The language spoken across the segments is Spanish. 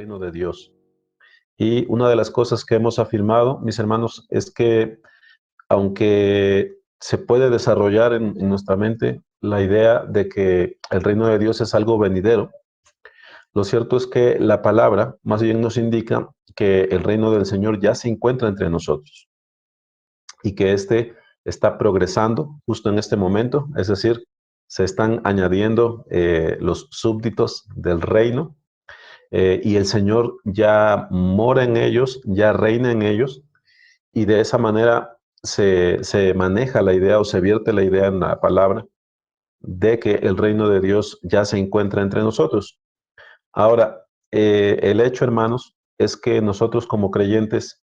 reino de Dios. Y una de las cosas que hemos afirmado, mis hermanos, es que aunque se puede desarrollar en nuestra mente la idea de que el reino de Dios es algo venidero, lo cierto es que la palabra más bien nos indica que el reino del Señor ya se encuentra entre nosotros y que éste está progresando justo en este momento, es decir, se están añadiendo los súbditos del reino y el Señor ya mora en ellos, ya reina en ellos, y de esa manera se maneja la idea o se vierte la idea en la palabra de que el reino de Dios ya se encuentra entre nosotros. Ahora, el hecho, hermanos, es que nosotros como creyentes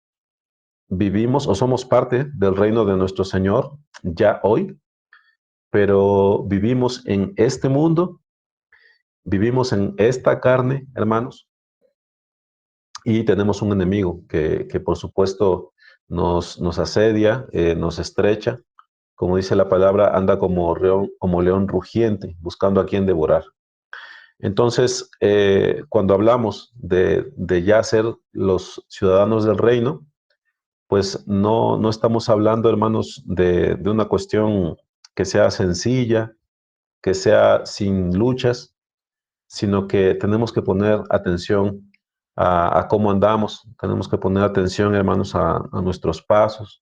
vivimos o somos parte del reino de nuestro Señor ya hoy, pero vivimos en este mundo, vivimos en esta carne, hermanos, y tenemos un enemigo que por supuesto nos asedia, nos estrecha, como dice la palabra, anda como león rugiente, buscando a quien devorar. Entonces, cuando hablamos de ya ser los ciudadanos del reino, pues no estamos hablando, hermanos, de una cuestión que sea sencilla, que sea sin luchas, sino que tenemos que poner atención a cómo andamos, tenemos que poner atención, hermanos, a nuestros pasos,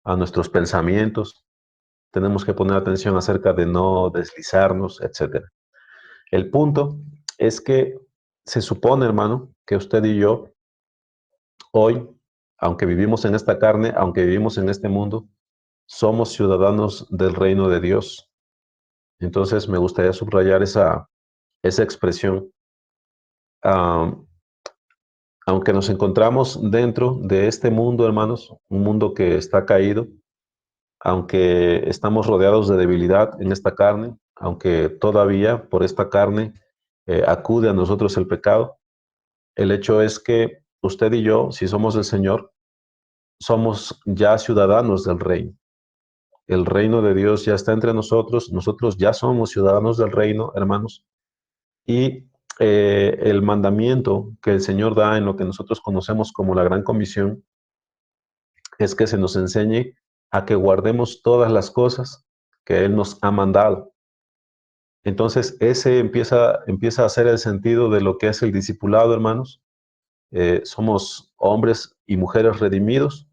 a nuestros pensamientos, tenemos que poner atención acerca de no deslizarnos, etcétera. El punto es que se supone, hermano, que usted y yo hoy, aunque vivimos en esta carne, aunque vivimos en este mundo, somos ciudadanos del reino de Dios. Entonces me gustaría subrayar esa expresión. Ah, aunque nos encontramos dentro de este mundo, hermanos, un mundo que está caído, aunque estamos rodeados de debilidad en esta carne, aunque todavía por esta carne acude a nosotros el pecado, el hecho es que usted y yo, si somos del Señor, somos ya ciudadanos del reino. El reino de Dios ya está entre nosotros, nosotros ya somos ciudadanos del reino, hermanos, y el mandamiento que el Señor da en lo que nosotros conocemos como la gran comisión es que se nos enseñe a que guardemos todas las cosas que Él nos ha mandado. Entonces, ese empieza a ser el sentido de lo que es el discipulado, hermanos. Somos hombres y mujeres redimidos,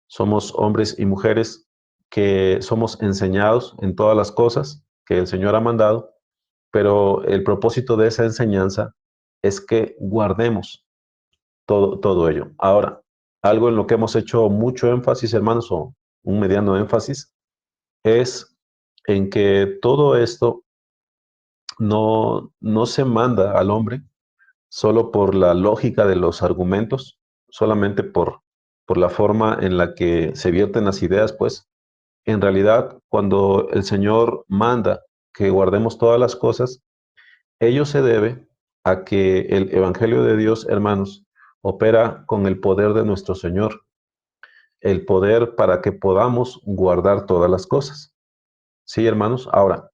somos hombres y mujeres que somos enseñados en todas las cosas que el Señor ha mandado, pero el propósito de esa enseñanza es que guardemos todo ello. Ahora, algo en lo que hemos hecho mucho énfasis, hermanos, o un mediano énfasis, es en que todo esto no se manda al hombre solo por la lógica de los argumentos, solamente por la forma en la que se vierten las ideas, pues, en realidad, cuando el Señor manda que guardemos todas las cosas, ello se debe a que el Evangelio de Dios, hermanos, opera con el poder de nuestro Señor, el poder para que podamos guardar todas las cosas. Sí, hermanos. Ahora,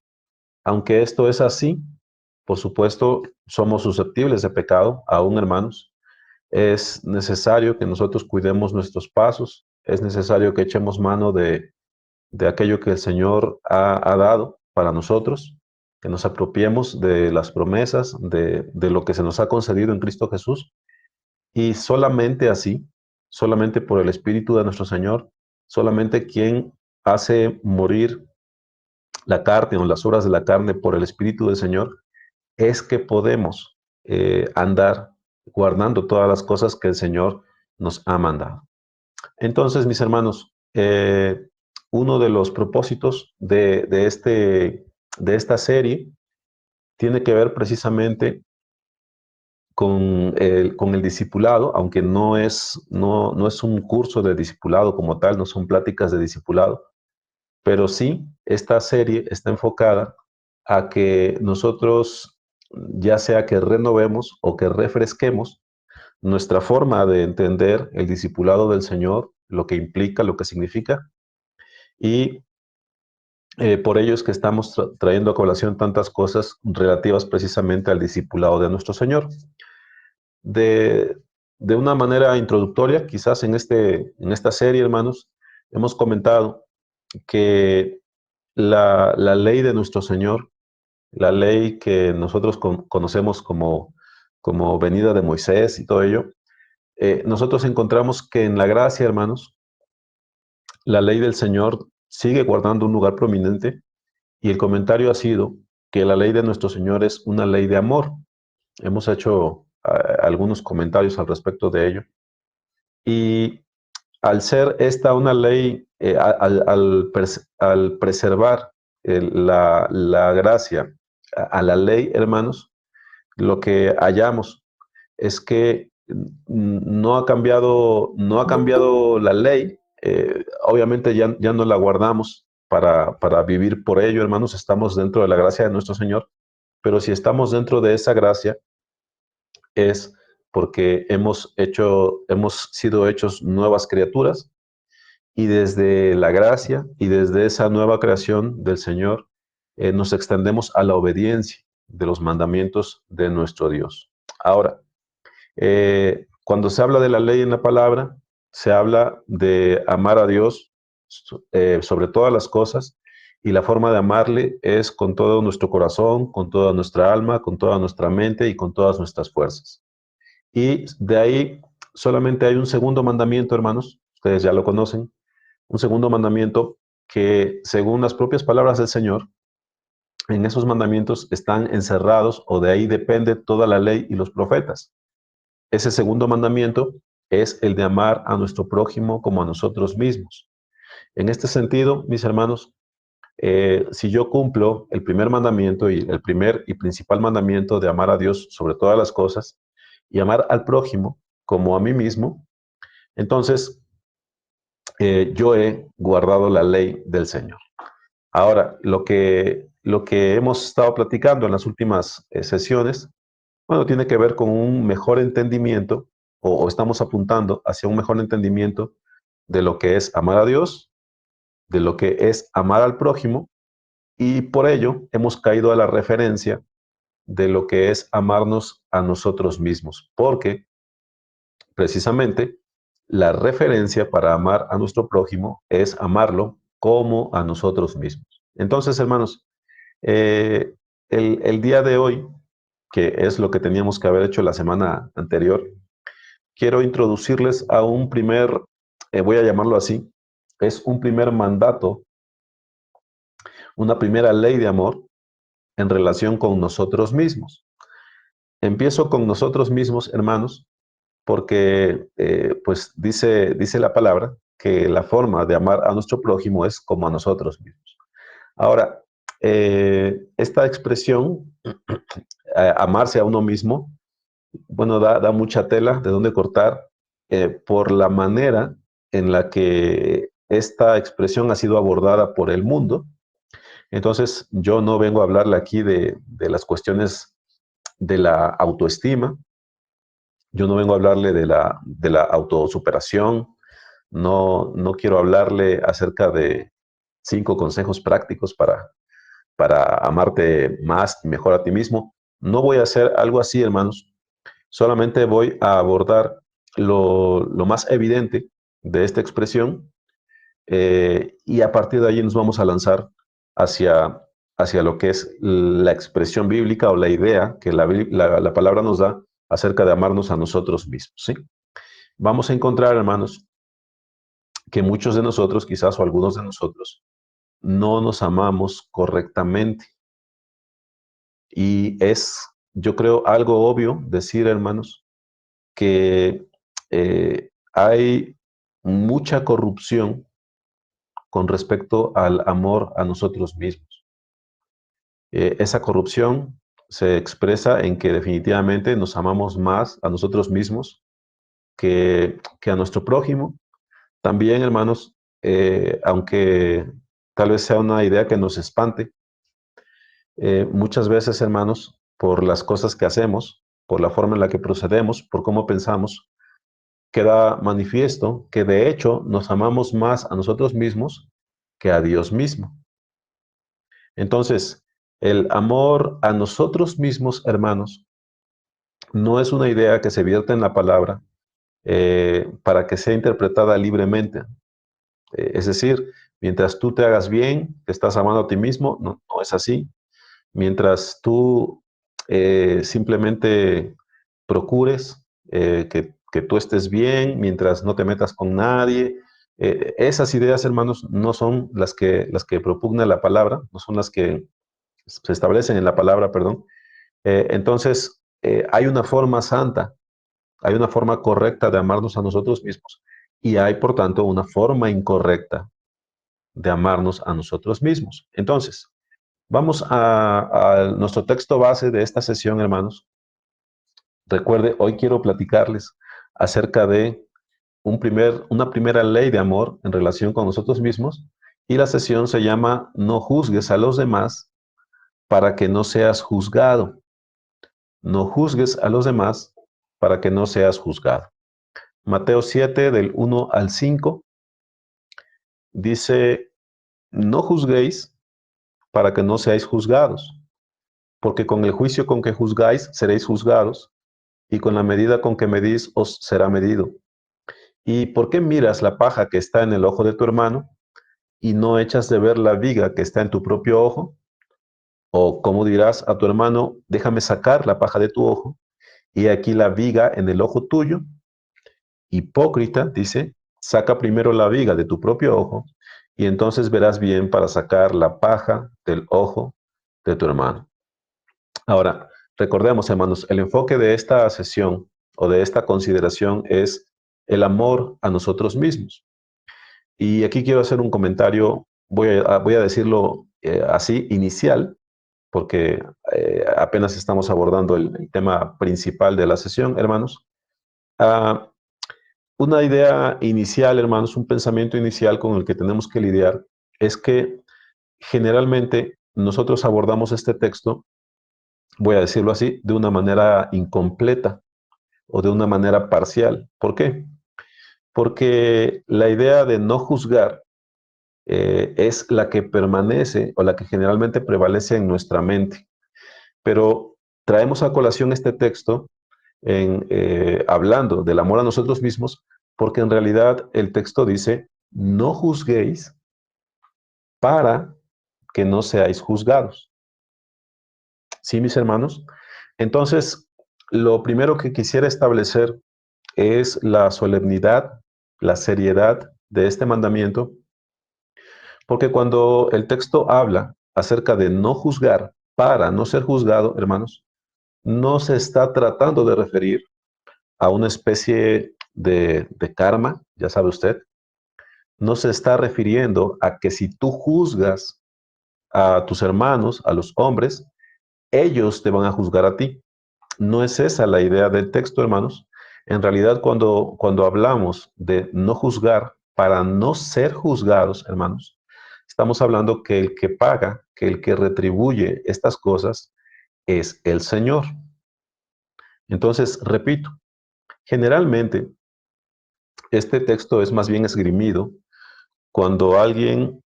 aunque esto es así, por supuesto, somos susceptibles de pecado, aún hermanos. Es necesario que nosotros cuidemos nuestros pasos, es necesario que echemos mano de aquello que el Señor ha dado para nosotros, que nos apropiemos de las promesas, de lo que se nos ha concedido en Cristo Jesús, y solamente así, solamente por el Espíritu de nuestro Señor, solamente quien hace morir la carne o las obras de la carne por el Espíritu del Señor, es que podemos andar guardando todas las cosas que el Señor nos ha mandado. Entonces, mis hermanos, uno de los propósitos de esta serie tiene que ver precisamente con el discipulado, aunque no es un curso de discipulado como tal, no son pláticas de discipulado, pero sí esta serie está enfocada a que nosotros, ya sea que renovemos o que refresquemos nuestra forma de entender el discipulado del Señor, lo que implica, lo que significa, y por ello es que estamos trayendo a colación tantas cosas relativas precisamente al discipulado de nuestro Señor. De, de una manera introductoria, quizás en esta serie, hermanos, hemos comentado que la ley de nuestro Señor, la ley que nosotros conocemos como venida de Moisés y todo ello, nosotros encontramos que en la gracia, hermanos, la ley del Señor sigue guardando un lugar prominente y el comentario ha sido que la ley de nuestro Señor es una ley de amor. Hemos hecho algunos comentarios al respecto de ello. Y al ser esta una ley, al preservar la gracia a la ley, hermanos, lo que hallamos es que no ha cambiado la ley. Obviamente ya no la guardamos para vivir por ello, hermanos. Estamos dentro de la gracia de nuestro Señor. Pero si estamos dentro de esa gracia, es porque hemos sido hechos nuevas criaturas y desde la gracia y desde esa nueva creación del Señor nos extendemos a la obediencia de los mandamientos de nuestro Dios. Ahora, cuando se habla de la ley en la palabra, se habla de amar a Dios sobre todas las cosas y la forma de amarle es con todo nuestro corazón, con toda nuestra alma, con toda nuestra mente y con todas nuestras fuerzas. Y de ahí solamente hay un segundo mandamiento, hermanos, ustedes ya lo conocen, un segundo mandamiento que, según las propias palabras del Señor, en esos mandamientos están encerrados o de ahí depende toda la ley y los profetas. Ese segundo mandamiento es el de amar a nuestro prójimo como a nosotros mismos. En este sentido, mis hermanos, si yo cumplo el primer mandamiento y el primer y principal mandamiento de amar a Dios sobre todas las cosas y amar al prójimo como a mí mismo, entonces yo he guardado la ley del Señor. Ahora, lo que hemos estado platicando en las últimas sesiones, bueno, tiene que ver con un mejor entendimiento o estamos apuntando hacia un mejor entendimiento de lo que es amar a Dios, de lo que es amar al prójimo y por ello hemos caído a la referencia de lo que es amarnos a nosotros mismos, porque precisamente la referencia para amar a nuestro prójimo es amarlo como a nosotros mismos. Entonces, hermanos, eh, el día de hoy, que es lo que teníamos que haber hecho la semana anterior, quiero introducirles a un primer, voy a llamarlo así, es un primer mandato, una primera ley de amor en relación con nosotros mismos. Empiezo con nosotros mismos, hermanos, porque pues dice la palabra que la forma de amar a nuestro prójimo es como a nosotros mismos. Ahora, esta expresión, amarse a uno mismo, bueno, da mucha tela de dónde cortar por la manera en la que esta expresión ha sido abordada por el mundo. Entonces, yo no vengo a hablarle aquí de las cuestiones de la autoestima, yo no vengo a hablarle de la autosuperación, no quiero hablarle acerca de 5 consejos prácticos para amarte más y mejor a ti mismo. No voy a hacer algo así, hermanos. Solamente voy a abordar lo más evidente de esta expresión y a partir de allí nos vamos a lanzar hacia, hacia lo que es la expresión bíblica o la idea que la palabra nos da acerca de amarnos a nosotros mismos. ¿Sí? Vamos a encontrar, hermanos, que muchos de nosotros, quizás o algunos de nosotros, no nos amamos correctamente. Y es, yo creo, algo obvio decir, hermanos, que hay mucha corrupción con respecto al amor a nosotros mismos. Esa corrupción se expresa en que definitivamente nos amamos más a nosotros mismos que a nuestro prójimo. También, hermanos, aunque tal vez sea una idea que nos espante, muchas veces, hermanos, por las cosas que hacemos, por la forma en la que procedemos, por cómo pensamos, queda manifiesto que de hecho nos amamos más a nosotros mismos que a Dios mismo. Entonces, el amor a nosotros mismos, hermanos, no es una idea que se vierte en la palabra para que sea interpretada libremente. Es decir, mientras tú te hagas bien, te estás amando a ti mismo, no, no es así. Mientras tú simplemente procures que tú estés bien, mientras no te metas con nadie, esas ideas, hermanos, no son las que propugna la palabra, no son las que se establecen en la palabra, perdón. Entonces, hay una forma santa, hay una forma correcta de amarnos a nosotros mismos y hay, por tanto, una forma incorrecta de amarnos a nosotros mismos. Entonces, vamos a nuestro texto base de esta sesión, hermanos. Recuerde, hoy quiero platicarles acerca de una primera ley de amor en relación con nosotros mismos y la sesión se llama No juzgues a los demás para que no seas juzgado. No juzgues a los demás para que no seas juzgado. Mateo 7 del 1 al 5 dice, no juzguéis para que no seáis juzgados, porque con el juicio con que juzgáis seréis juzgados, y con la medida con que medís os será medido. ¿Y por qué miras la paja que está en el ojo de tu hermano y no echas de ver la viga que está en tu propio ojo? ¿O cómo dirás a tu hermano, déjame sacar la paja de tu ojo, y aquí la viga en el ojo tuyo? Hipócrita, dice, saca primero la viga de tu propio ojo, y entonces verás bien para sacar la paja del ojo de tu hermano. Ahora, recordemos, hermanos, el enfoque de esta sesión o de esta consideración es el amor a nosotros mismos. Y aquí quiero hacer un comentario, voy a decirlo así, inicial, porque apenas estamos abordando el tema principal de la sesión, hermanos. Ah, una idea inicial, hermanos, un pensamiento inicial con el que tenemos que lidiar es que generalmente nosotros abordamos este texto, voy a decirlo así, de una manera incompleta o de una manera parcial. ¿Por qué? Porque la idea de no juzgar es la que permanece o la que generalmente prevalece en nuestra mente. Pero traemos a colación este texto hablando del amor a nosotros mismos, porque en realidad el texto dice, no juzguéis para que no seáis juzgados. ¿Sí, mis hermanos? Entonces, lo primero que quisiera establecer es la solemnidad, la seriedad de este mandamiento, porque cuando el texto habla acerca de no juzgar para no ser juzgado, hermanos, no se está tratando de referir a una especie de karma, ya sabe usted, no se está refiriendo a que si tú juzgas a tus hermanos, a los hombres, ellos te van a juzgar a ti. No es esa la idea del texto, hermanos. En realidad, cuando hablamos de no juzgar para no ser juzgados, hermanos, estamos hablando que el que paga, que el que retribuye estas cosas es el Señor. Entonces, repito, generalmente este texto es más bien esgrimido cuando alguien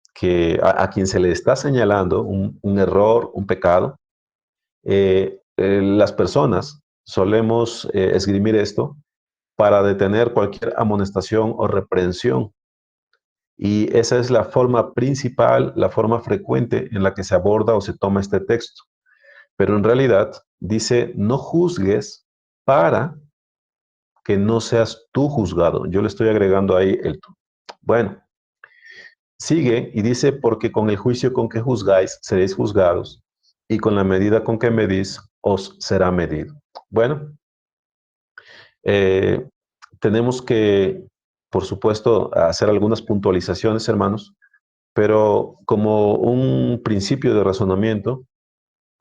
a quien se le está señalando un error, un pecado, las personas solemos esgrimir esto para detener cualquier amonestación o reprensión. Y esa es la forma principal, la forma frecuente en la que se aborda o se toma este texto. Pero en realidad dice, no juzgues para que no seas tú juzgado. Yo le estoy agregando ahí el tú. Bueno, sigue y dice, porque con el juicio con que juzgáis seréis juzgados, y con la medida con que medís os será medido. Bueno, eh, tenemos que, por supuesto, hacer algunas puntualizaciones, hermanos, pero como un principio de razonamiento,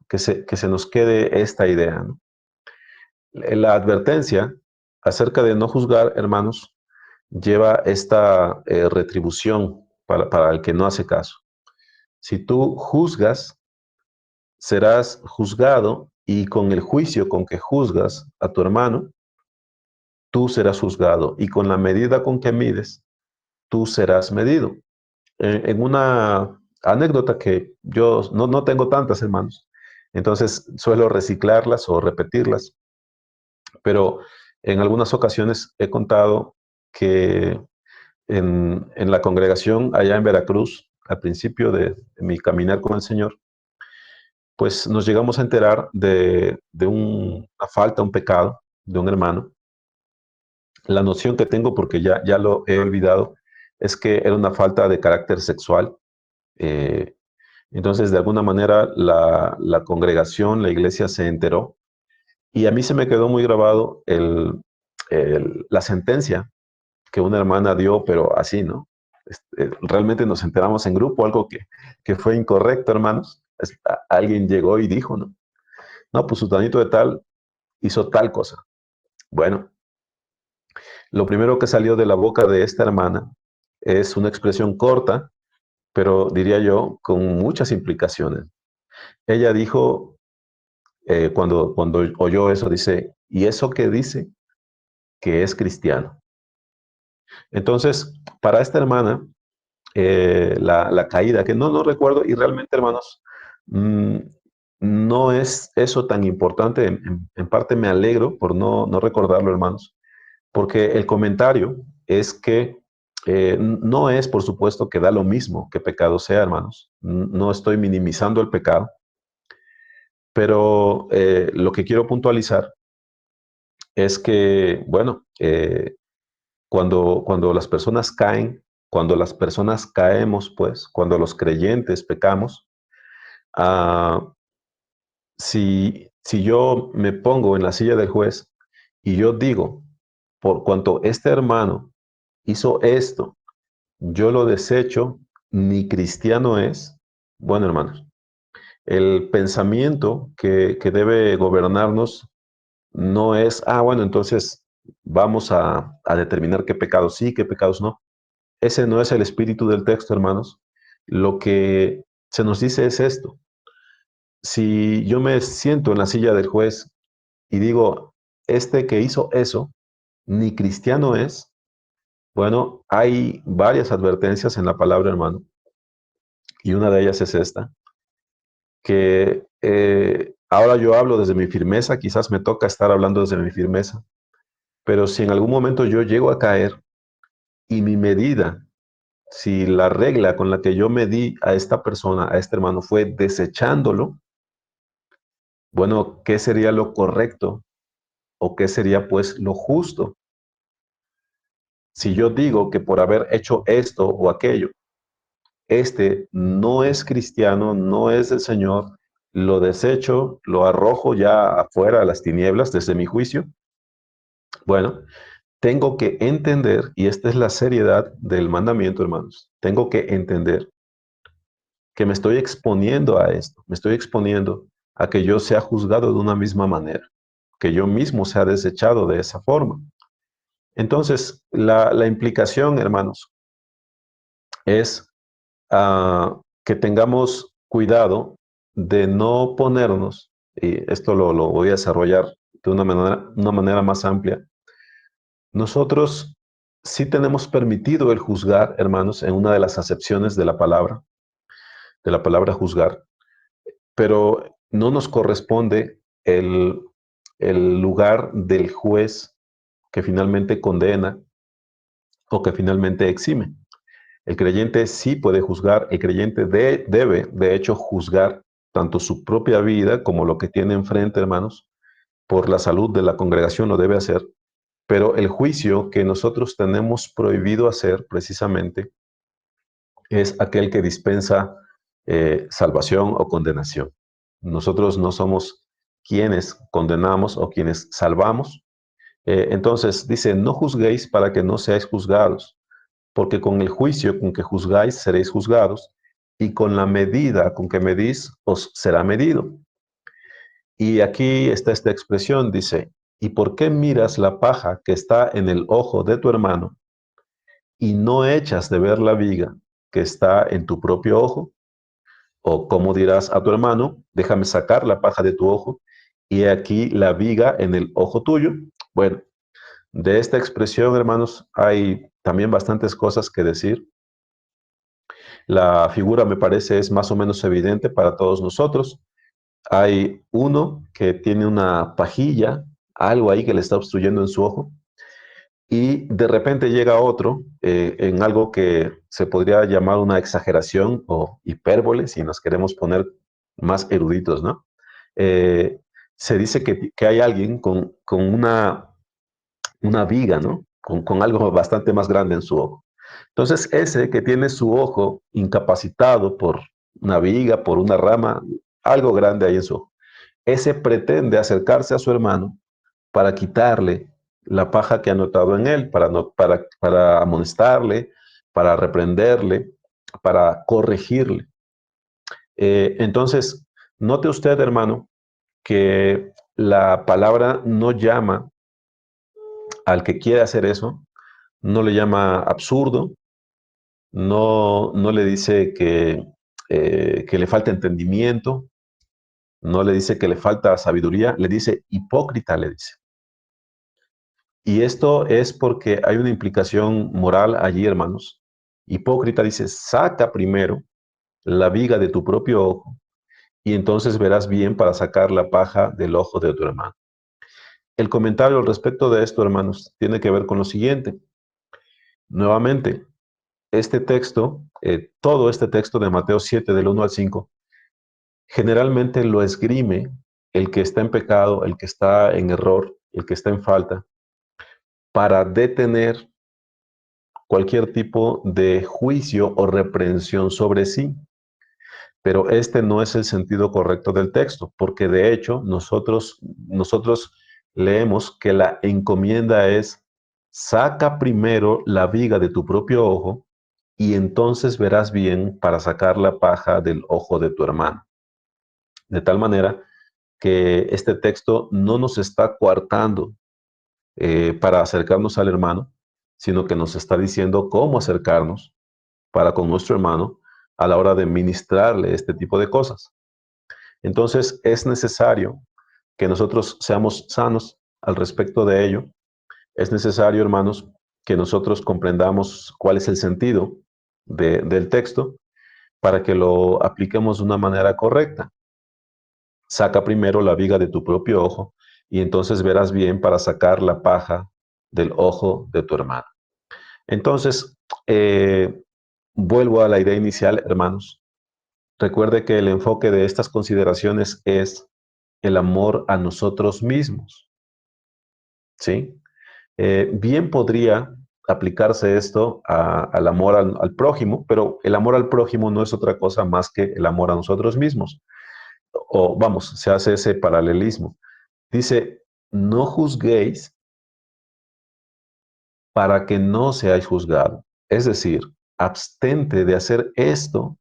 que se nos quede esta idea, ¿no? La advertencia acerca de no juzgar, hermanos, lleva esta retribución para el que no hace caso. Si tú juzgas, serás juzgado, y con el juicio con que juzgas a tu hermano, tú serás juzgado, y con la medida con que mides, tú serás medido. En una anécdota que yo no tengo tantas, hermanos, entonces suelo reciclarlas o repetirlas. pero en algunas ocasiones he contado que en la congregación allá en Veracruz, al principio de mi caminar con el Señor, pues nos llegamos a enterar de una falta, un pecado de un hermano. La noción que tengo, porque ya lo he olvidado, es que era una falta de carácter sexual. Eh, entonces, de alguna manera, la congregación, la iglesia se enteró y a mí se me quedó muy grabado la sentencia que una hermana dio, pero así, ¿no? Realmente nos enteramos en grupo, algo que fue incorrecto, hermanos. Alguien llegó y dijo, ¿no? No, pues sutanito de tal hizo tal cosa. Bueno, lo primero que salió de la boca de esta hermana es una expresión corta, pero diría yo, con muchas implicaciones. Ella dijo, cuando oyó eso, dice, ¿y eso qué dice? Que es cristiano. Entonces, para esta hermana, la caída, que no recuerdo, y realmente, hermanos, mm, no es eso tan importante. En parte me alegro por no recordarlo, hermanos, porque el comentario es que no es, por supuesto, que da lo mismo que pecado sea, hermanos. No estoy minimizando el pecado, pero lo que quiero puntualizar es que, bueno, cuando las personas caen, cuando las personas caemos, pues, cuando los creyentes pecamos, ah, si yo me pongo en la silla del juez y yo digo, por cuanto este hermano hizo esto, yo lo desecho, ni cristiano es, bueno, hermanos, el pensamiento que debe gobernarnos no es, bueno, entonces vamos a determinar qué pecados sí, qué pecados no. Ese no es el espíritu del texto, hermanos. Lo que se nos dice es esto. Si yo me siento en la silla del juez y digo, este que hizo eso, ni cristiano es, bueno, hay varias advertencias en la palabra, hermano, y una de ellas es esta, que ahora yo hablo desde mi firmeza, quizás me toca estar hablando desde mi firmeza, pero si en algún momento yo llego a caer y mi medida, si la regla con la que yo medí a esta persona, a este hermano, fue desechándolo, bueno, ¿qué sería lo correcto o qué sería pues lo justo? Si yo digo que por haber hecho esto o aquello, este no es cristiano, no es del Señor, lo desecho, lo arrojo ya afuera a las tinieblas desde mi juicio, bueno, tengo que entender, y esta es la seriedad del mandamiento, hermanos, tengo que entender que me estoy exponiendo a esto, me estoy exponiendo a que yo sea juzgado de una misma manera, que yo mismo sea desechado de esa forma. Entonces, la implicación, hermanos, es que tengamos cuidado de no ponernos, y esto lo voy a desarrollar de una manera más amplia. Nosotros sí tenemos permitido el juzgar, hermanos, en una de las acepciones de la palabra juzgar, pero no nos corresponde el lugar del juez que finalmente condena o que finalmente exime. El creyente sí puede juzgar, el creyente debe, de hecho, juzgar tanto su propia vida como lo que tiene enfrente, hermanos, por la salud de la congregación lo debe hacer, pero el juicio que nosotros tenemos prohibido hacer precisamente es aquel que dispensa salvación o condenación. Nosotros no somos quienes condenamos o quienes salvamos. Entonces dice, no juzguéis para que no seáis juzgados, porque con el juicio con que juzgáis seréis juzgados, y con la medida con que medís os será medido. Y aquí está esta expresión, dice, ¿y por qué miras la paja que está en el ojo de tu hermano y no echas de ver la viga que está en tu propio ojo? ¿O cómo dirás a tu hermano, déjame sacar la paja de tu ojo y he aquí la viga en el ojo tuyo? Bueno, de esta expresión, hermanos, hay también bastantes cosas que decir. La figura me parece es más o menos evidente para todos nosotros. Hay uno que tiene una pajilla algo ahí que le está obstruyendo en su ojo, y de repente llega otro en algo que se podría llamar una exageración o hipérbole, si nos queremos poner más eruditos, ¿no? Eh, Se dice que hay alguien con una viga, ¿no? Con algo bastante más grande en su ojo. Entonces, ese que tiene su ojo incapacitado por una viga, por una rama, algo grande ahí en su ojo, ese pretende acercarse a su hermano para quitarle la paja que ha notado en él, para amonestarle, para reprenderle, para corregirle. Entonces, note usted, hermano, que la palabra no llama al que quiere hacer eso, no le llama absurdo, no le dice que le falta entendimiento, no le dice que le falta sabiduría, le dice hipócrita, le dice. Y esto es porque hay una implicación moral allí, hermanos. Hipócrita dice, saca primero la viga de tu propio ojo y entonces verás bien para sacar la paja del ojo de tu hermano. El comentario al respecto de esto, hermanos, tiene que ver con lo siguiente. Nuevamente, este texto, todo este texto de Mateo 7, del 1 al 5, generalmente lo esgrime el que está en pecado, el que está en error, el que está en falta, para detener cualquier tipo de juicio o reprensión sobre sí. Pero este no es el sentido correcto del texto, porque de hecho nosotros leemos que la encomienda es, saca primero la viga de tu propio ojo y entonces verás bien para sacar la paja del ojo de tu hermano. De tal manera que este texto no nos está coartando para acercarnos al hermano, sino que nos está diciendo cómo acercarnos para con nuestro hermano a la hora de ministrarle este tipo de cosas. Entonces es necesario que nosotros seamos sanos al respecto de ello. Es necesario, hermanos, que nosotros comprendamos cuál es el sentido del texto para que lo apliquemos de una manera correcta. Saca primero la viga de tu propio ojo y entonces verás bien para sacar la paja del ojo de tu hermano. Entonces, vuelvo a la idea inicial, hermanos. Recuerde que el enfoque de estas consideraciones es el amor a nosotros mismos, ¿sí? Bien podría aplicarse esto al amor al prójimo, pero el amor al prójimo no es otra cosa más que el amor a nosotros mismos. O vamos, se hace ese paralelismo. Dice, no juzguéis para que no seáis juzgados. Es decir, abstente de hacer esto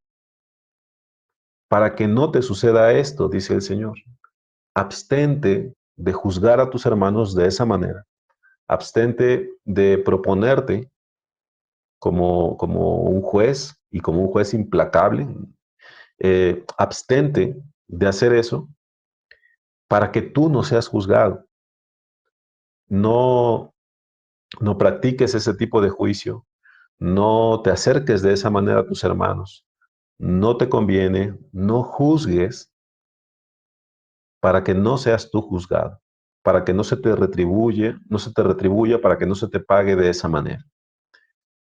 para que no te suceda esto, dice el Señor. Abstente de juzgar a tus hermanos de esa manera. Abstente de proponerte como un juez y como un juez implacable. Abstente de hacer eso para que tú no seas juzgado. No, no practiques ese tipo de juicio. No te acerques de esa manera a tus hermanos. No te conviene, no juzgues para que no seas tú juzgado, para que no se te retribuya, para que no se te pague de esa manera.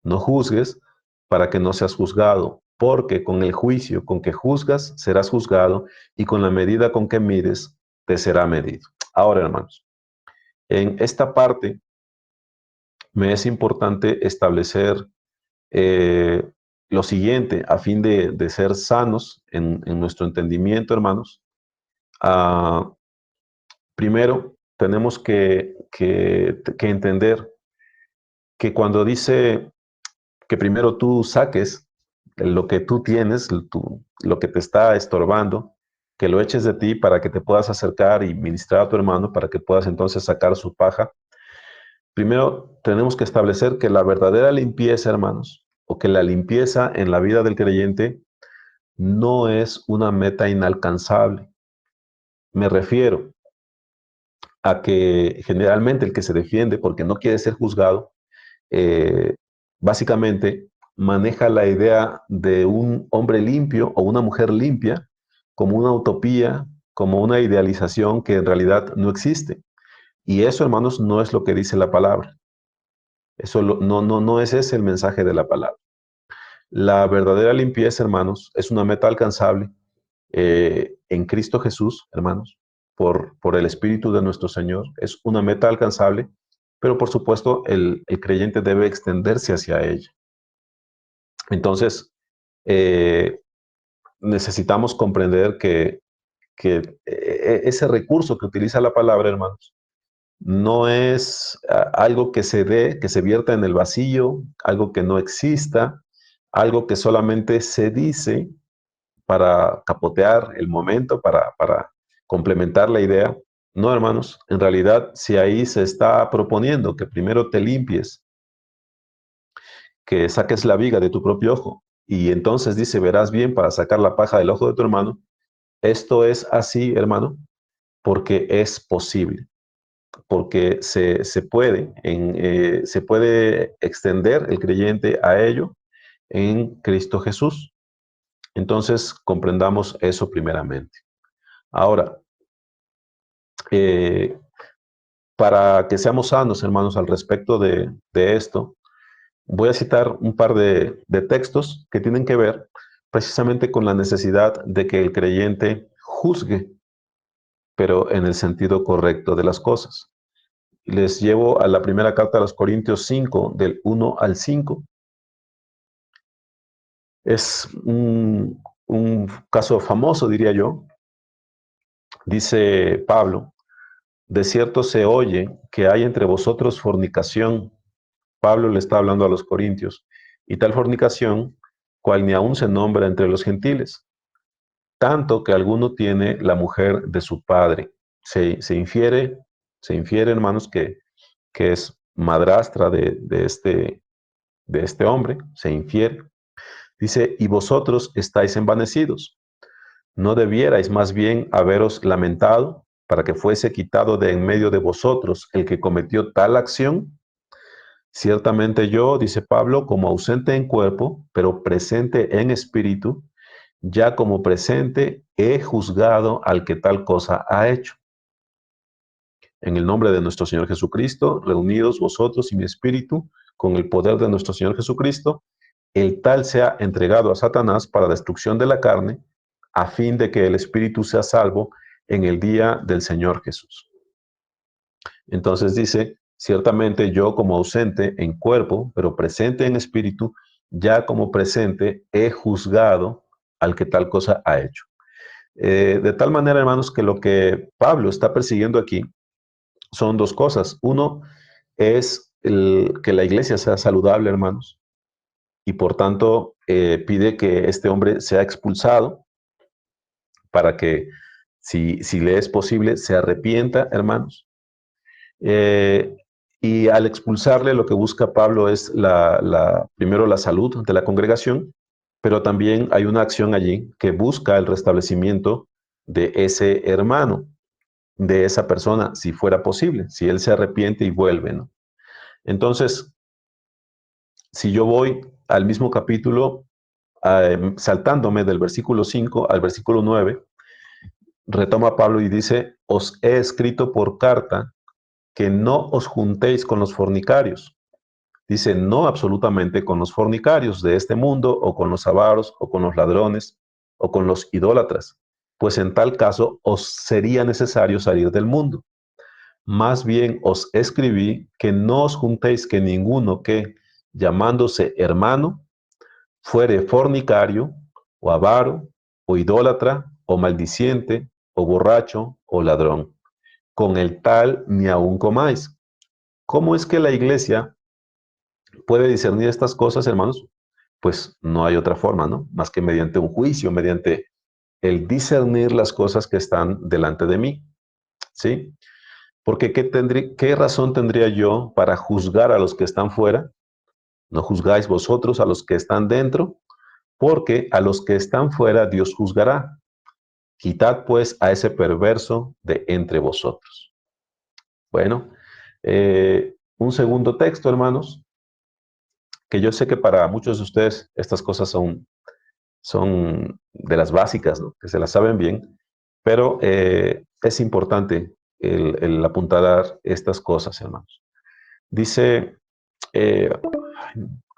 No juzgues para que no seas juzgado, porque con el juicio con que juzgas serás juzgado y con la medida con que mides te será medido. Ahora, hermanos, en esta parte me es importante establecer eh, lo siguiente a fin de ser sanos en nuestro entendimiento, hermanos. Ah, primero, tenemos que entender que cuando dice que primero tú saques lo que tú tienes, lo que te está estorbando, que lo eches de ti para que te puedas acercar y ministrar a tu hermano, para que puedas entonces sacar su paja. Primero tenemos que establecer que la verdadera limpieza, hermanos, o que la limpieza en la vida del creyente no es una meta inalcanzable. Me refiero a que generalmente el que se defiende porque no quiere ser juzgado, eh, básicamente maneja la idea de un hombre limpio o una mujer limpia como una utopía, como una idealización que en realidad no existe. Y eso, hermanos, no es lo que dice la palabra. Eso no es ese el mensaje de la palabra. La verdadera limpieza, hermanos, es una meta alcanzable en Cristo Jesús, hermanos, por el Espíritu de nuestro Señor. Es una meta alcanzable, pero por supuesto el creyente debe extenderse hacia ella. Entonces, eh, necesitamos comprender que ese recurso que utiliza la palabra, hermanos, no es algo que se dé, que se vierta en el vacío, algo que no exista, algo que solamente se dice para capotear el momento, para complementar la idea. No, hermanos, en realidad, si ahí se está proponiendo que primero te limpies, que saques la viga de tu propio ojo, y entonces dice, verás bien para sacar la paja del ojo de tu hermano, esto es así, hermano, porque es posible, porque se puede extender el creyente a ello en Cristo Jesús. Entonces, comprendamos eso primeramente. Ahora, eh, para que seamos sanos, hermanos, al respecto de esto, voy a citar un par de textos que tienen que ver precisamente con la necesidad de que el creyente juzgue, pero en el sentido correcto de las cosas. Les llevo a la primera carta a los Corintios 5, del 1 al 5. Es un caso famoso, diría yo. Dice Pablo, de cierto se oye que hay entre vosotros fornicación. Pablo le está hablando a los corintios. Y tal fornicación, cual ni aún se nombra entre los gentiles, tanto que alguno tiene la mujer de su padre. Se infiere, hermanos, que es madrastra de este hombre, se infiere. Dice, y vosotros estáis envanecidos. ¿No debierais más bien haberos lamentado para que fuese quitado de en medio de vosotros el que cometió tal acción? Ciertamente yo, dice Pablo, como ausente en cuerpo, pero presente en espíritu, ya como presente he juzgado al que tal cosa ha hecho. En el nombre de nuestro Señor Jesucristo, reunidos vosotros y mi espíritu, con el poder de nuestro Señor Jesucristo, el tal sea entregado a Satanás para destrucción de la carne, a fin de que el espíritu sea salvo en el día del Señor Jesús. Entonces dice, ciertamente yo como ausente en cuerpo, pero presente en espíritu, ya como presente he juzgado al que tal cosa ha hecho. De tal manera, hermanos, que lo que Pablo está persiguiendo aquí son dos cosas. Uno es que la iglesia sea saludable, hermanos, y por tanto pide que este hombre sea expulsado para que, si le es posible, se arrepienta, hermanos. Eh, y al expulsarle, lo que busca Pablo es primero la salud de la congregación, pero también hay una acción allí que busca el restablecimiento de ese hermano, de esa persona, si fuera posible, si él se arrepiente y vuelve, ¿no? Entonces, si yo voy al mismo capítulo, saltándome del versículo 5 al versículo 9, retoma Pablo y dice, os he escrito por carta que no os juntéis con los fornicarios. Dice, no absolutamente con los fornicarios de este mundo, o con los avaros, o con los ladrones, o con los idólatras, pues en tal caso os sería necesario salir del mundo. Más bien os escribí que no os juntéis que ninguno que, llamándose hermano, fuere fornicario, o avaro, o idólatra, o maldiciente, o borracho, o ladrón. Con el tal ni aun comáis. ¿Cómo es que la iglesia puede discernir estas cosas, hermanos? Pues no hay otra forma, ¿no? Más que mediante un juicio, mediante el discernir las cosas que están delante de mí, ¿sí? Porque ¿qué razón tendría yo para juzgar a los que están fuera? ¿No juzgáis vosotros a los que están dentro? Porque a los que están fuera Dios juzgará. Quitad pues a ese perverso de entre vosotros. Bueno, un segundo texto, hermanos, que yo sé que para muchos de ustedes estas cosas son de las básicas, ¿no? Que se las saben bien, pero es importante el apuntalar estas cosas, hermanos. Dice, eh,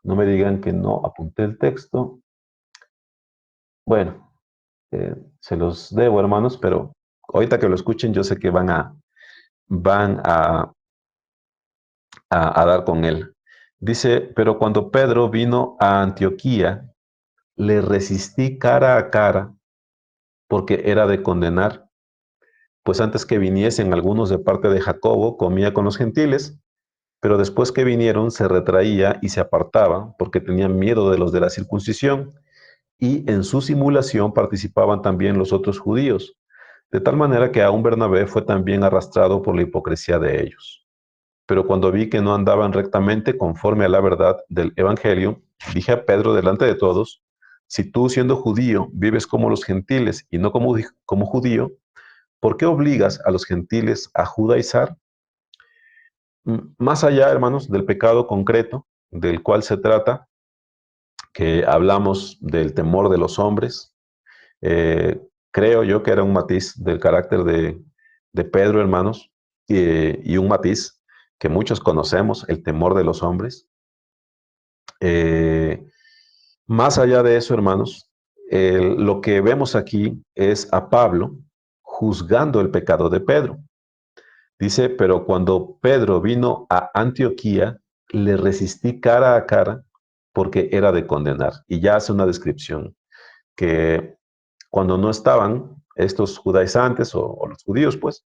no me digan que no apunté el texto. Bueno, se los debo, hermanos, pero ahorita que lo escuchen, yo sé que van a dar con él. Dice, pero cuando Pedro vino a Antioquía, le resistí cara a cara porque era de condenar, pues antes que viniesen algunos de parte de Jacobo, comía con los gentiles, pero después que vinieron se retraía y se apartaba porque tenían miedo de los de la circuncisión, y en su simulación participaban también los otros judíos, de tal manera que aún Bernabé fue también arrastrado por la hipocresía de ellos. Pero cuando vi que no andaban rectamente conforme a la verdad del Evangelio, dije a Pedro delante de todos, si tú siendo judío vives como los gentiles y no como judío, ¿por qué obligas a los gentiles a judaizar? Más allá, hermanos, del pecado concreto del cual se trata, que hablamos del temor de los hombres, eh, creo yo que era un matiz del carácter de Pedro, hermanos, y un matiz que muchos conocemos, el temor de los hombres. Eh, Más allá de eso, hermanos, lo que vemos aquí es a Pablo juzgando el pecado de Pedro. Dice, pero cuando Pedro vino a Antioquía, le resistí cara a cara porque era de condenar. Y ya hace una descripción que cuando no estaban estos judaizantes o los judíos, pues,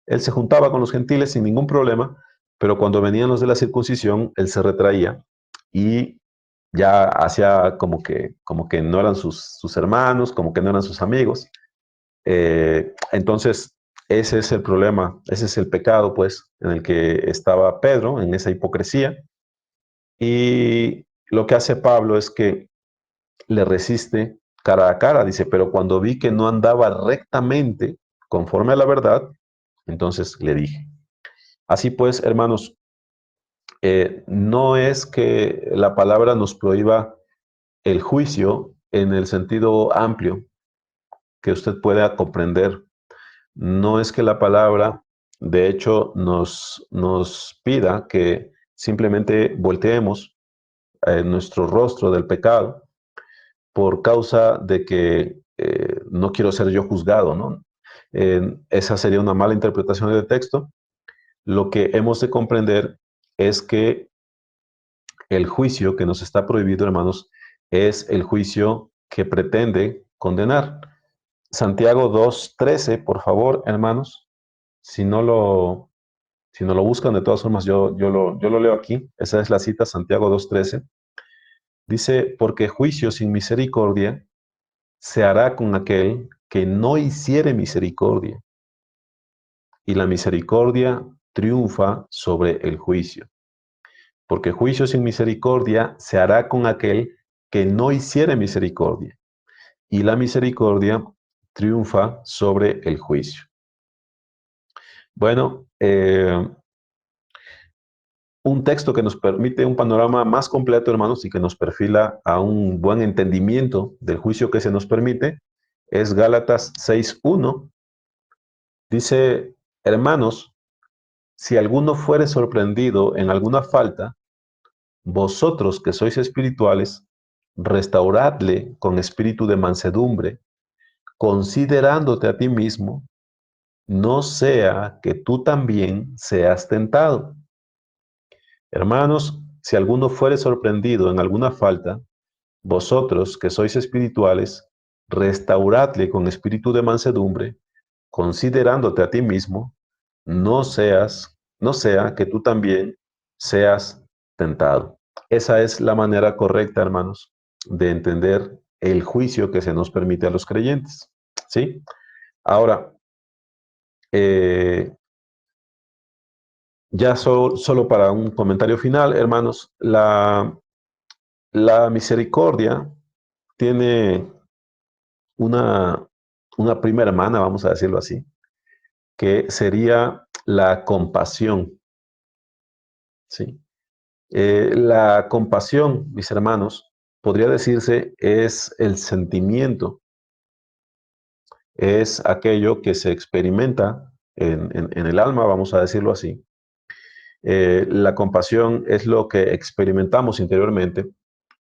él se juntaba con los gentiles sin ningún problema, pero cuando venían los de la circuncisión, él se retraía y ya hacía como que no eran sus hermanos, como que no eran sus amigos. Entonces, ese es el problema, ese es el pecado, pues, en el que estaba Pedro, en esa hipocresía. Y lo que hace Pablo es que le resiste cara a cara, dice, pero cuando vi que no andaba rectamente conforme a la verdad, entonces le dije. Así pues, hermanos, no es que la palabra nos prohíba el juicio en el sentido amplio que usted pueda comprender. No es que la palabra, de hecho, nos pida que simplemente volteemos nuestro rostro del pecado por causa de que no quiero ser yo juzgado, ¿no? Esa sería una mala interpretación del texto. Lo que hemos de comprender es que el juicio que nos está prohibido, hermanos, es el juicio que pretende condenar. Santiago 2:13, por favor, hermanos, si no lo, si no lo buscan, de todas formas, yo lo leo aquí. Esa es la cita, Santiago 2:13. Dice, porque juicio sin misericordia se hará con aquel que no hiciere misericordia, y la misericordia triunfa sobre el juicio. Porque juicio sin misericordia se hará con aquel que no hiciere misericordia, y la misericordia triunfa sobre el juicio. Bueno, un texto que nos permite un panorama más completo, hermanos, y que nos perfila a un buen entendimiento del juicio que se nos permite, es Gálatas 6:1. Dice, hermanos, si alguno fuere sorprendido en alguna falta, vosotros que sois espirituales, restauradle con espíritu de mansedumbre, considerándote a ti mismo, no sea que tú también seas tentado. Hermanos, si alguno fuere sorprendido en alguna falta, vosotros que sois espirituales, restauradle con espíritu de mansedumbre, considerándote a ti mismo, no sea que tú también seas tentado. Esa es la manera correcta, hermanos, de entender el juicio que se nos permite a los creyentes. ¿Sí? Ahora, eh, ya solo para un comentario final, hermanos, la misericordia tiene una, una prima hermana, vamos a decirlo así, que sería la compasión. ¿Sí? La compasión, mis hermanos, podría decirse es el sentimiento, es aquello que se experimenta en el alma, vamos a decirlo así. La compasión es lo que experimentamos interiormente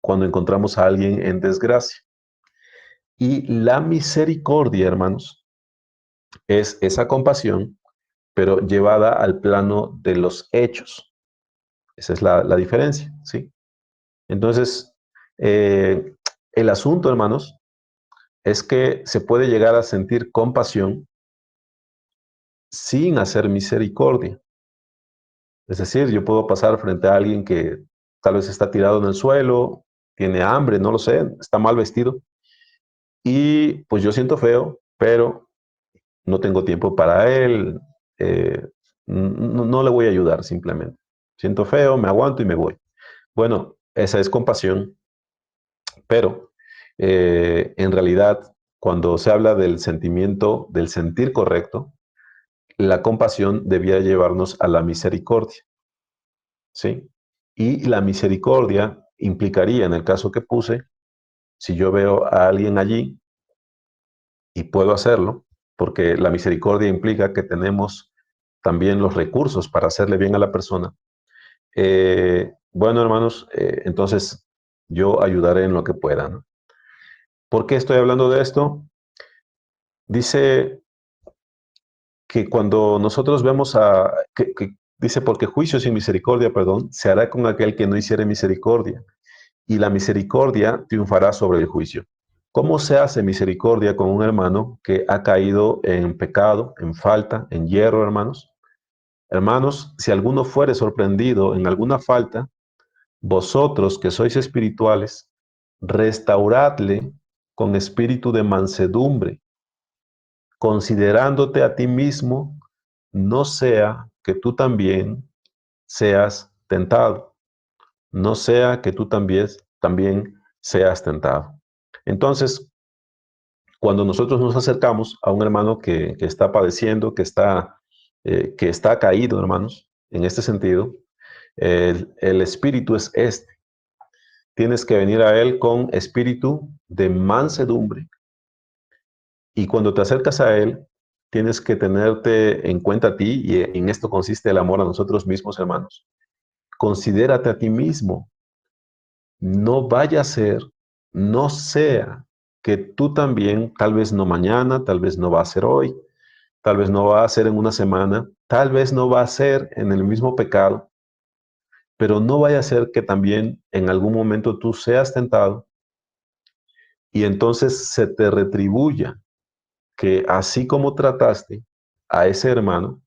cuando encontramos a alguien en desgracia. Y la misericordia, hermanos, es esa compasión, pero llevada al plano de los hechos. Esa es la diferencia, ¿sí? Entonces, eh, el asunto, hermanos, es que se puede llegar a sentir compasión sin hacer misericordia. Es decir, yo puedo pasar frente a alguien que tal vez está tirado en el suelo, tiene hambre, no lo sé, está mal vestido, y pues yo siento feo, pero no tengo tiempo para él, eh, no le voy a ayudar simplemente. Siento feo, me aguanto y me voy. Bueno, esa es compasión, pero en realidad, cuando se habla del sentimiento, del sentir correcto, la compasión debía llevarnos a la misericordia, ¿sí? Y la misericordia implicaría, en el caso que puse, si yo veo a alguien allí y puedo hacerlo, porque la misericordia implica que tenemos también los recursos para hacerle bien a la persona. Bueno, hermanos, entonces yo ayudaré en lo que pueda, ¿no? ¿Por qué estoy hablando de esto? Dice que cuando nosotros vemos dice, porque juicio sin misericordia, perdón, se hará con aquel que no hiciere misericordia, y la misericordia triunfará sobre el juicio. ¿Cómo se hace misericordia con un hermano que ha caído en pecado, en falta, en hierro, hermanos? Hermanos, si alguno fuere sorprendido en alguna falta, vosotros que sois espirituales, restauradle con espíritu de mansedumbre, considerándote a ti mismo, no sea que tú también seas tentado, no sea que tú también seas tentado. Entonces, cuando nosotros nos acercamos a un hermano que está padeciendo, que está caído, hermanos, en este sentido, el espíritu es este. Tienes que venir a él con espíritu de mansedumbre. Y cuando te acercas a él, tienes que tenerte en cuenta a ti, y en esto consiste el amor a nosotros mismos, hermanos. Considérate a ti mismo. No vaya a ser, no sea que tú también, tal vez no mañana, tal vez no va a ser hoy, tal vez no va a ser en una semana, tal vez no va a ser en el mismo pecado, pero no vaya a ser que también en algún momento tú seas tentado y entonces se te retribuya que así como trataste a ese hermano,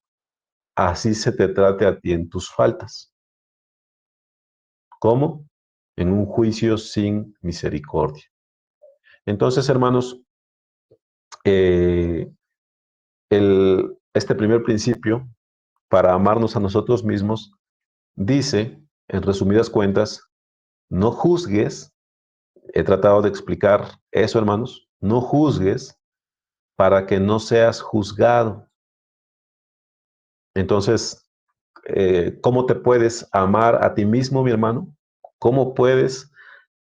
así se te trate a ti en tus faltas. ¿Cómo? En un juicio sin misericordia. Entonces, hermanos, eh, este primer principio, para amarnos a nosotros mismos, dice, en resumidas cuentas, no juzgues. He tratado de explicar eso, hermanos. No juzgues para que no seas juzgado. Entonces, ¿cómo te puedes amar a ti mismo, mi hermano? ¿Cómo puedes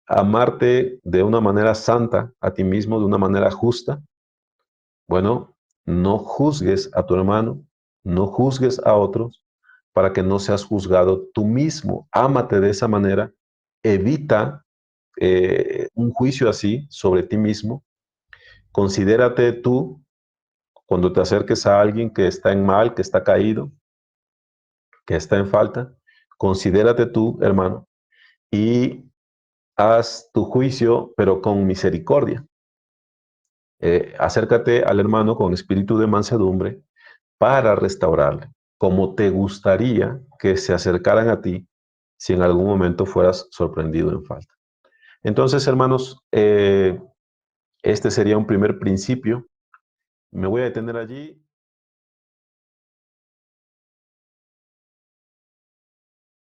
amarte de una manera santa a ti mismo, de una manera justa? Bueno, no juzgues a tu hermano, no juzgues a otros para que no seas juzgado tú mismo. Ámate de esa manera, evita un juicio así sobre ti mismo. Considérate tú cuando te acerques a alguien que está en mal, que está caído, que está en falta. Considérate tú, hermano, y haz tu juicio, pero con misericordia. Acércate al hermano con espíritu de mansedumbre para restaurarle, como te gustaría que se acercaran a ti si en algún momento fueras sorprendido en falta. Entonces, hermanos, este sería un primer principio. Me voy a detener allí.